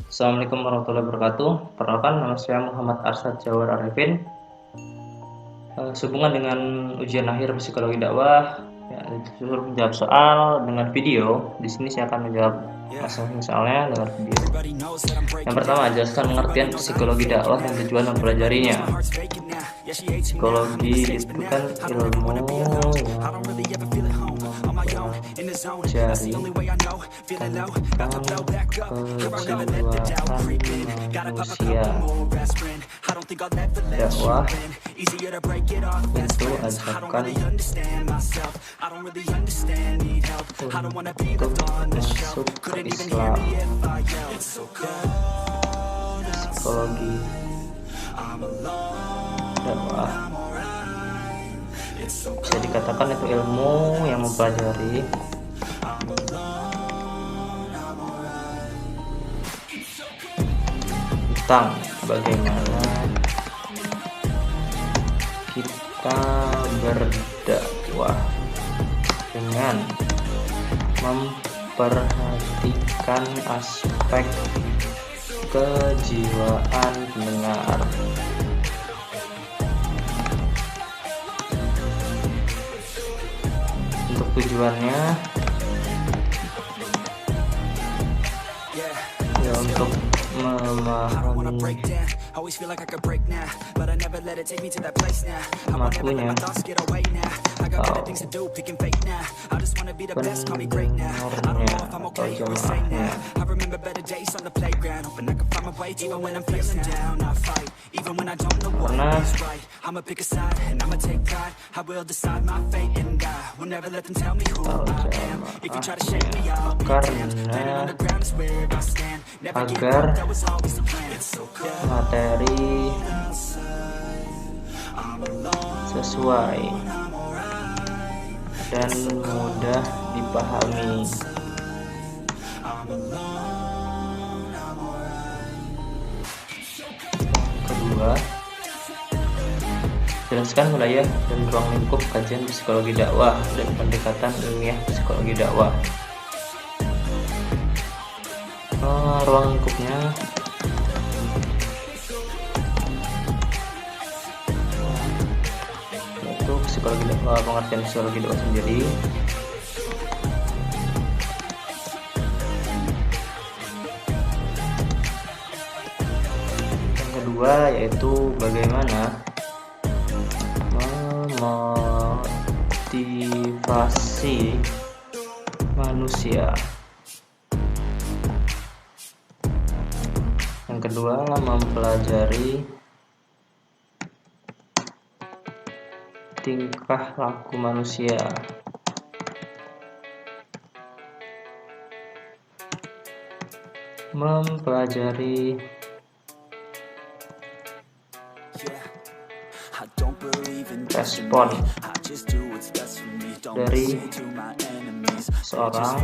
Assalamualaikum warahmatullahi wabarakatuh. Perkenalkan, nama saya Muhammad Arsyad Jawar Arifin. Sehubungan dengan ujian akhir psikologi dakwah, ya, disuruh menjawab soal dengan video. Di sini saya akan menjawab masing-masing soalnya dengan video. Yang pertama, jelaskan pengertian psikologi dakwah dan tujuan mempelajarinya. Psikologi itu kan ilmu yang mempelajari tentang kejiwaan manusia. Dakwah itu ajakan untuk masuk ke Islam. Psikologi dakwah bisa dikatakan itu ilmu yang mempelajari tentang bagaimana kita berdakwah dengan memperhatikan aspek kejiwaan pendengar. Untuk tujuannya ya untuk memahami makunya pendengarnya atau jemaahnya. Agar materi sesuai dan mudah dipahami. Kedua, jelaskan wilayah dan ruang lingkup kajian psikologi dakwah dan pendekatan ilmiah psikologi dakwah. Ruang lingkupnya yaitu psikologi dakwah, pengertian psikologi dakwah sendiri. Yang kedua yaitu bagaimana memotivasi manusia. Yang kedua, mempelajari tingkah laku manusia. Mempelajari respon dari seorang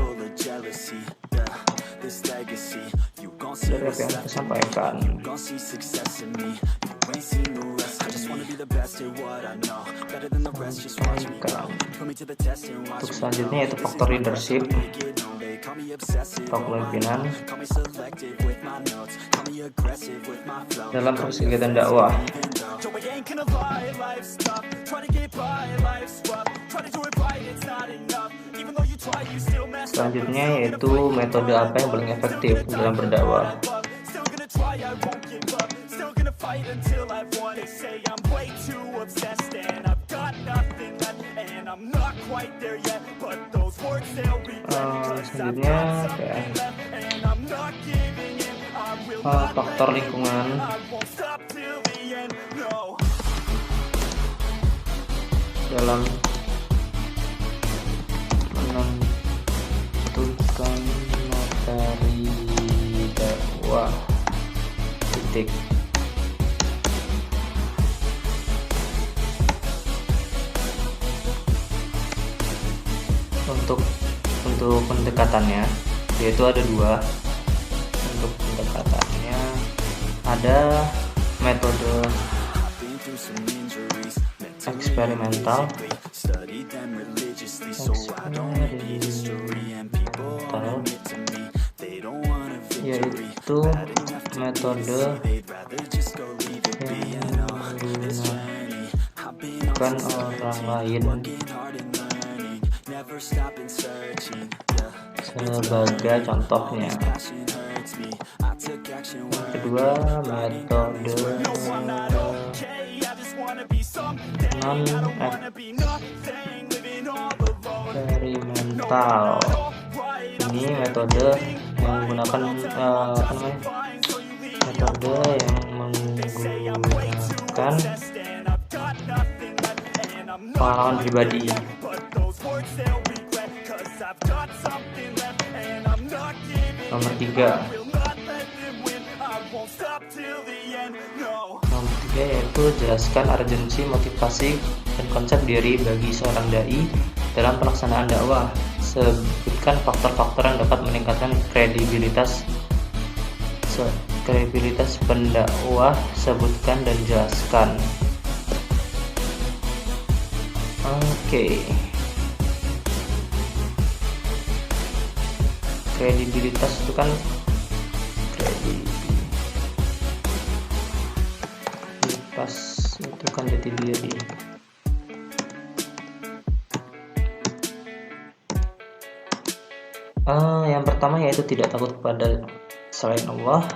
dari apa yang disampaikan. Untuk selanjutnya yaitu faktor leadership atau kepemimpinan dalam proses kegiatan dakwah. Selanjutnya yaitu metode apa yang paling efektif dalam berdakwah. Selanjutnya faktor lingkungan dalam menentukan materi dakwah. Untuk pendekatannya yaitu ada dua. Untuk pendekatannya ada metode eksperimental, yaitu metode yang menggunakan orang lain sebagai contohnya. Yang kedua, metode non-eksperimental. Ini metode yang menggunakan metode yang menggunakan pengalaman pribadi. Nomor 3 yaitu jelaskan urgensi, motivasi, dan konsep diri bagi seorang dai dalam pelaksanaan dakwah. Sebutkan faktor-faktor yang dapat meningkatkan kredibilitas pendakwah. Sebutkan dan jelaskan. Oke. Kredibilitas itu kan jati diri. Yang pertama yaitu tidak takut kepada selain Allah.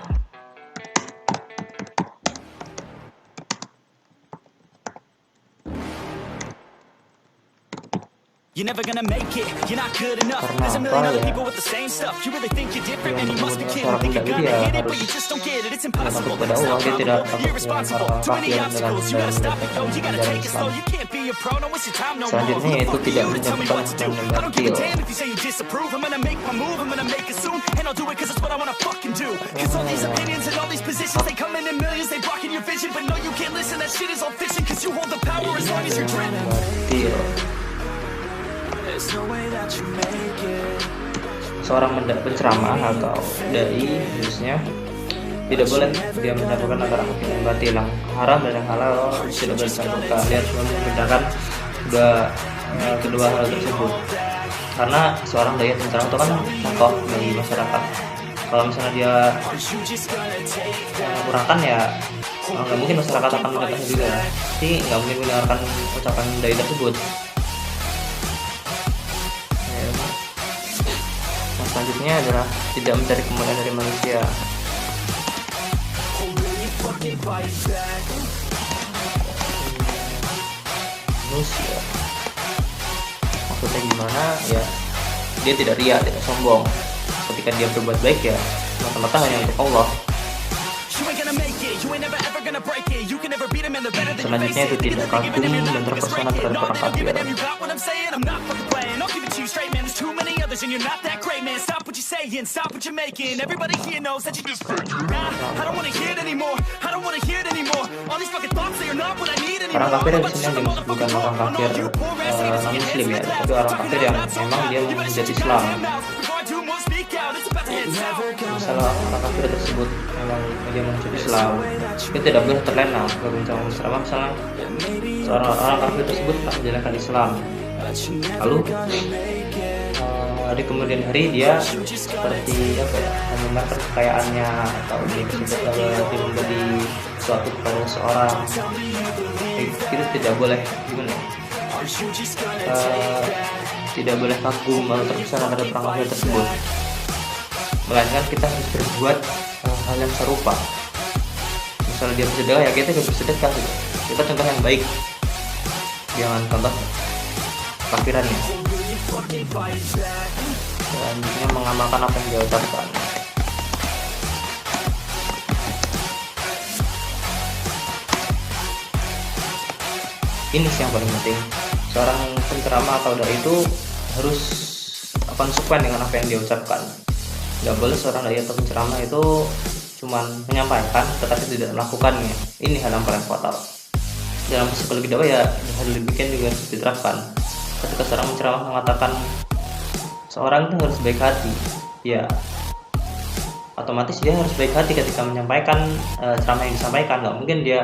You're never gonna make it. You're not good enough. There's a million other people with the same stuff. You really think you're different, man? You must be kidding. Think you're gonna hit it, but you just don't get it. It's impossible. It's not probable. You're irresponsible. Too many obstacles. You gotta stop it, though. You gotta take it slow. You can't be a pro. Don't waste your time no more. Selanjutnya yaitu tidak Tell me what to do. I don't give a damn menjadi if you say you disapprove. I'm gonna make my move. I'm gonna make it soon, and I'll do it 'cause it's what I wanna fucking do. 'Cause all these opinions and all these positions, they come in millions. They blocking your vision, but no, you can't listen. That shit is all fiction. 'Cause you hold the power as long as you're dreaming. Seorang penceramah atau dai khususnya tidak boleh dia mencampurkan antara hak dan batil, yang haram dan yang halal tidak boleh dicampurkan. Dia harus membedakan kedua hal tersebut, karena seorang dai penceramah itu kan contoh bagi masyarakat. Kalau misalnya dia mengurangkan ya nggak mungkin masyarakat akan mendengarnya juga, jadi nggak mungkin mendengarkan ucapan dai tersebut. Selanjutnya adalah tidak mencari kemuliaan dari manusia. Maksudnya gimana ya? Dia tidak riya, tidak sombong. Ketika dia berbuat baik ya semata-mata hanya untuk Allah. Selanjutnya itu tidak kagum dan terpesona terhadap orang kafir. And you're not that great, man. Stop what you're saying, stop what you're making. Everybody here knows that you just fake. I don't wanna hear it anymore. I don't wanna hear it anymore. All these fucking thoughts, they are not what I need anymore. Orang kafir di sini bukan orang kafir non-muslim ya, tapi orang kafir yang memang dia menjadi Islam. Misalnya orang kafir tersebut memang dia menjadi Islam, dia tidak boleh terlena berbincang bersama. Misalnya seorang orang kafir tersebut telah menjalankan Islam, lalu di kemudian hari dia seperti apa ya, memamerkan kekayaannya atau dia membeli suatu kepada seorang, itu tidak boleh gimana? Tidak boleh kagum atau terpesona pada perang kafir tersebut, melainkan kita harus berbuat hal yang serupa. Misalnya dia bersedekah ya kita juga bersedekah, kita contoh yang baik, jangan contoh kafirannya. Selanjutnya mengamalkan apa yang dia ucapkan. Ini sih yang paling penting. Seorang penceramah atau dai itu harus konsekuen dengan apa yang dia ucapkan. Gak boleh seorang dai atau penceramah itu cuman menyampaikan tetapi tidak melakukannya. Ini hal yang paling fatal. Dalam psikologi dakwah ya hal demikian juga harus diterapkan. Ketika seorang penceramah mengatakan seorang itu harus baik hati, ya otomatis dia harus baik hati ketika menyampaikan ceramah yang disampaikan. Nggak mungkin dia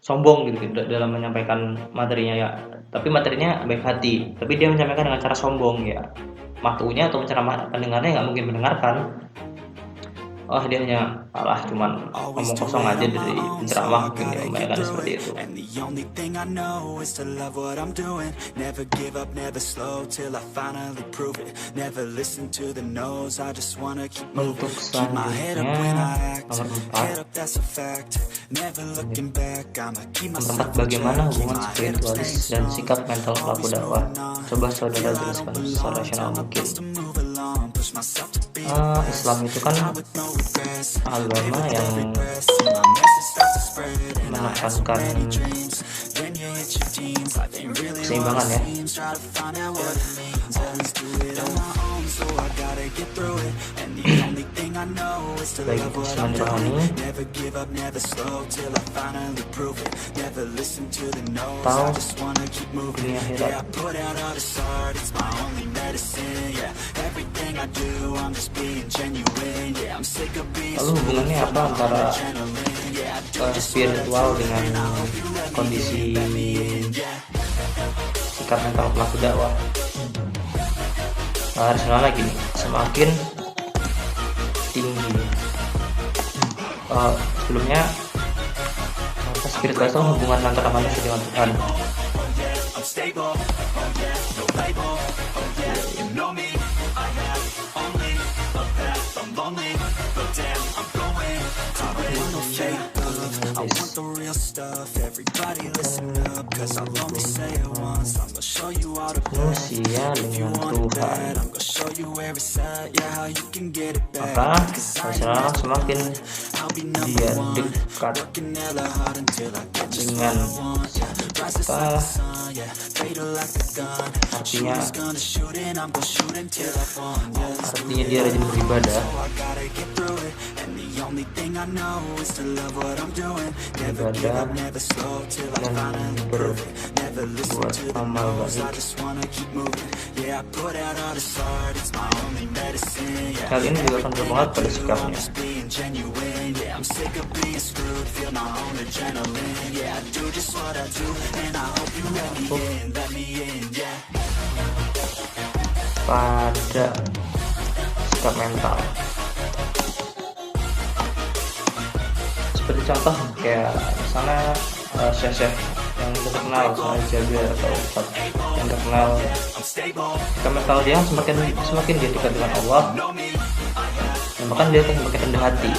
sombong gitu dalam menyampaikan materinya ya, tapi materinya baik hati, tapi dia menyampaikan dengan cara sombong ya. Matunya atau penceramah pendengarnya nggak mungkin mendengarkan. Oh dia hanya alah cuman ngomong kosong aja dari penceramah, mungkin dia membayangkan seperti itu. Untuk selanjutnya nomor 4, bagaimana hubungan spiritualis dan sikap mental pelaku dakwah. Coba saudara jelaskan secara rasional mungkin. Islam itu kan agama yang menekankan keseimbangan ya, baik jasmani rohani atau dunia akhirat. Lalu hubungannya apa antara spiritual dengan kondisi sikap mental pelaku dakwah? Rasional lagi nih, semakin tinggi sebelumnya spiritual itu hubungan antara manusia dengan Tuhan. Manusia dengan Tuhan, maka rasional semakin dia dekat dengan kita, artinya dia rajin beribadah, dan berbuat amal baik. Hal ini juga akan berpengaruh pada sikapnya. Pada sikap mental, seperti contoh kayak misalnya syekh yang terkenal, misalnya Jabir atau Ustadz yang terkenal, sikap mental dia semakin dia dekat dengan Allah, dan bahkan dia akan semakin rendah hati.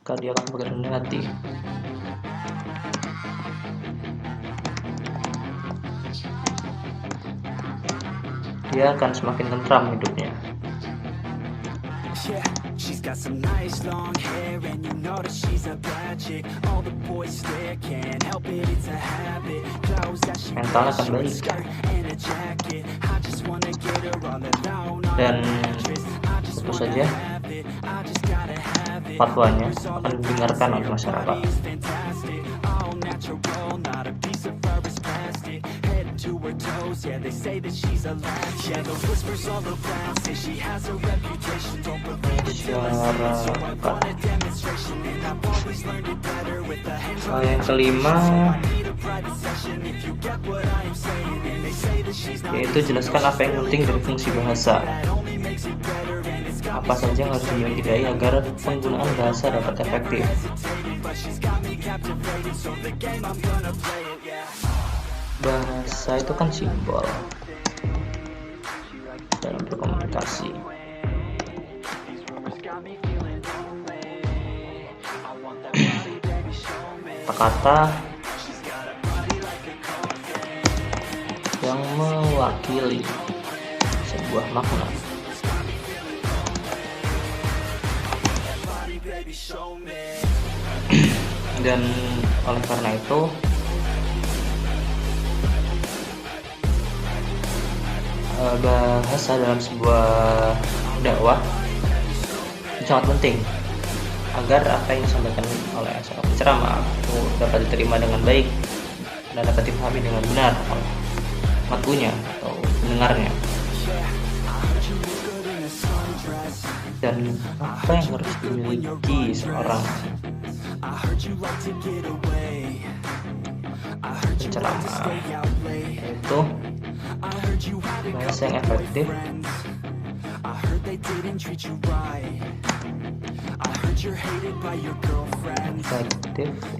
Maka dia akan semakin rendah hati. Dia akan semakin tentram hidupnya. Mentalnya akan baik. Dan tentu saja fatwanya akan didengarkan oleh masyarakat. Yang kelima yaitu jelaskan apa yang penting dari fungsi bahasa. Apa saja yang harus dimiliki agar penggunaan bahasa dapat efektif. Bahasa itu kan simbol dalam berkomunikasi. Kata yang mewakili sebuah makna. Dan oleh karena itu bahasa dalam sebuah dakwah sangat penting agar apa yang disampaikan oleh seorang penceramah itu dapat diterima dengan baik dan dapat dipahami dengan benar oleh matunya atau pendengarnya. Dan apa yang harus dimiliki seorang penceramah, yaitu bahasa yang efektif,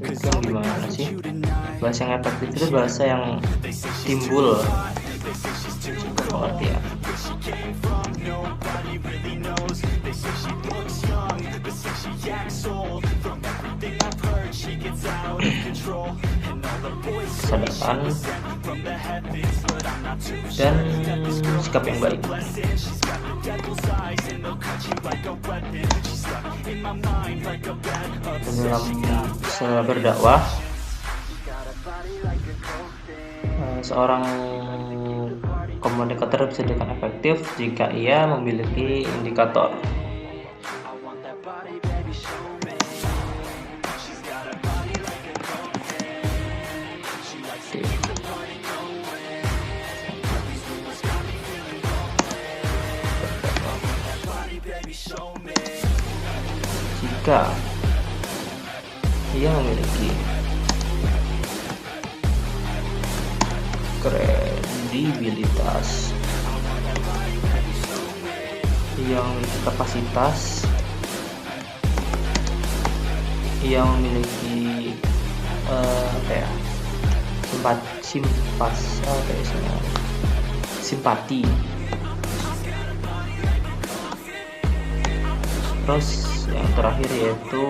itu yang gimana sih? Bahasa yang efektif itu bahasa yang timbul pengertian. Kesadaran dan sikap yang baik. Dalam berdakwah, seorang komunikator bisa dikatakan efektif jika ia memiliki indikator. Jika ia memiliki kredibilitas, ia memiliki kapasitas, ia memiliki simpati. Terus yang terakhir yaitu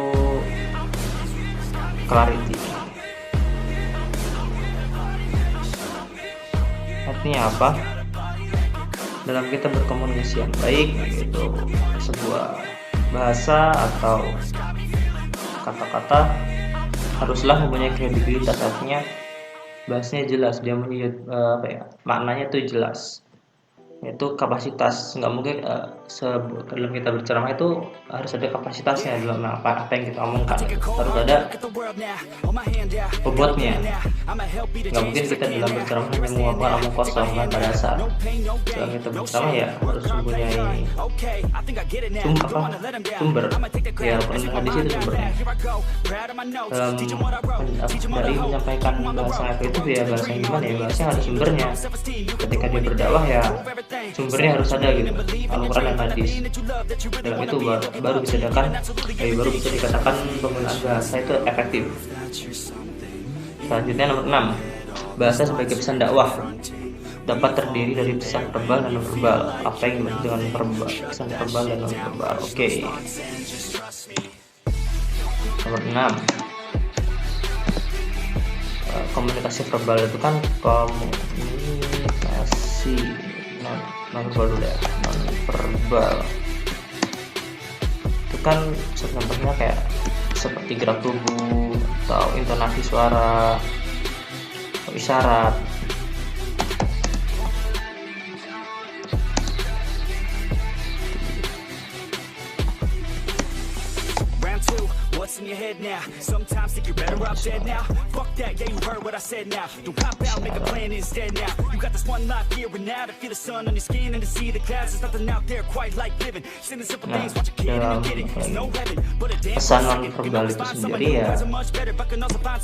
clarity. Artinya apa? Dalam kita berkomunikasi yang baik, yaitu sebuah bahasa atau kata-kata haruslah mempunyai kredibilitas. Artinya bahasanya jelas, dia maknanya tuh jelas, yaitu kapasitas. Nggak mungkin dalam kita berceramah itu harus ada kapasitasnya dalam apa yang kita omongkan, harus ada bobotnya. Nggak mungkin kita dalam berceramah hanya menguapkan omong kosong tanpa dasar. Dalam kita berceramah ya harus mempunyai sumber, ya pendengar di situ sumbernya. Dari menyampaikan bahasa efektif ya bahasa yang gimana ya, bahasa yang ada sumbernya. Ketika dia berdakwah ya sumbernya harus ada gitu, Al-Quran dan hadis. Dalam itu baru bisa dikatakan penggunaan bahasa itu efektif. Selanjutnya nomor 6, bahasa sebagai pesan dakwah dapat terdiri dari pesan verbal dan non-verbal. Apa yang dimaksud dengan pesan verbal dan non-verbal? Oke. Nomor 6, komunikasi verbal itu kan komunikasi non-verbal dulu ya. Non-verbal itu kan contohnya kayak seperti gerak tubuh atau intonasi suara atau isyarat. What's in your head now? Sometimes think you're better off dead now. Fuck that, yeah, you heard what I said now. Don't cop out, make a plan instead now. You got this one life here and now to feel the sun on your skin and to see the clouds. There's nothing out there quite like living. Simple things, watch a kid and get it. It's no heaven, but a damn pesan non-verbal itu sendiri ya, pesan non-verbal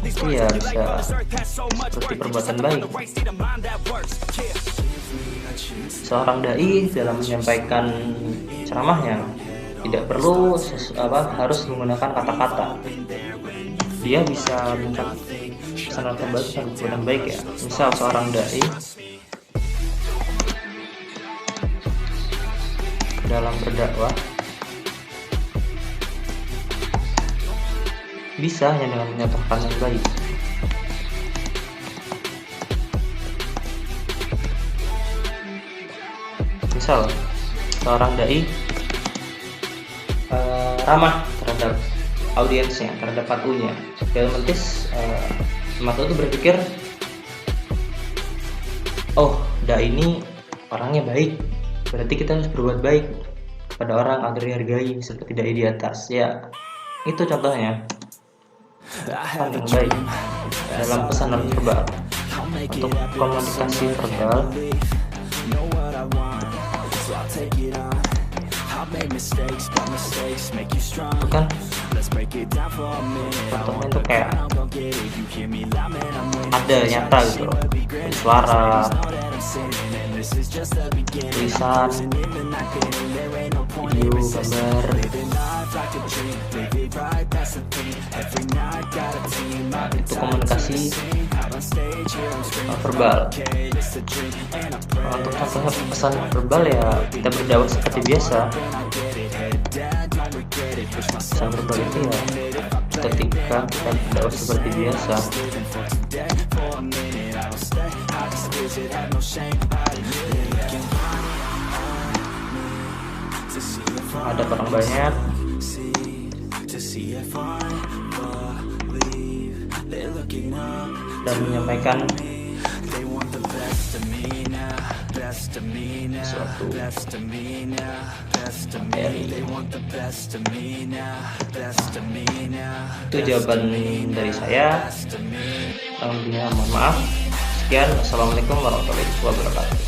itu ya bisa seperti perbuatan baik. Seorang dai dalam menyampaikan ceramahnya tidak perlu harus menggunakan kata-kata. Dia bisa mencapai pesan non-verbal itu sangat perbuatan baik ya. Misal seorang dai dalam berdakwah bisa hanya dengan menyatakan yang baik. Misal seorang dai ramah terhadap audiensnya, terhadap patunya. Dalam mentis matu itu berpikir, oh dai ini orangnya baik, berarti kita harus berbuat baik kepada orang agar dihargai seperti dai di atas. Ya itu contohnya pesan yang baik dalam pesan non-verbal. Untuk komunikasi verbal, itu kan contohnya itu kayak ada nyata gitu loh, suara, tulisan, video, gambar. Nah, itu komunikasi verbal. Untuk contohnya pesan verbal ya kita berdakwah seperti biasa. Pesan verbal itu ya ketika kita berdakwah seperti biasa. Ada orang banyak dan menyampaikan suatu materi. Itu jawaban dari saya. Kurang lebihnya mohon maaf. Sekian, wassalamualaikum warahmatullahi wabarakatuh.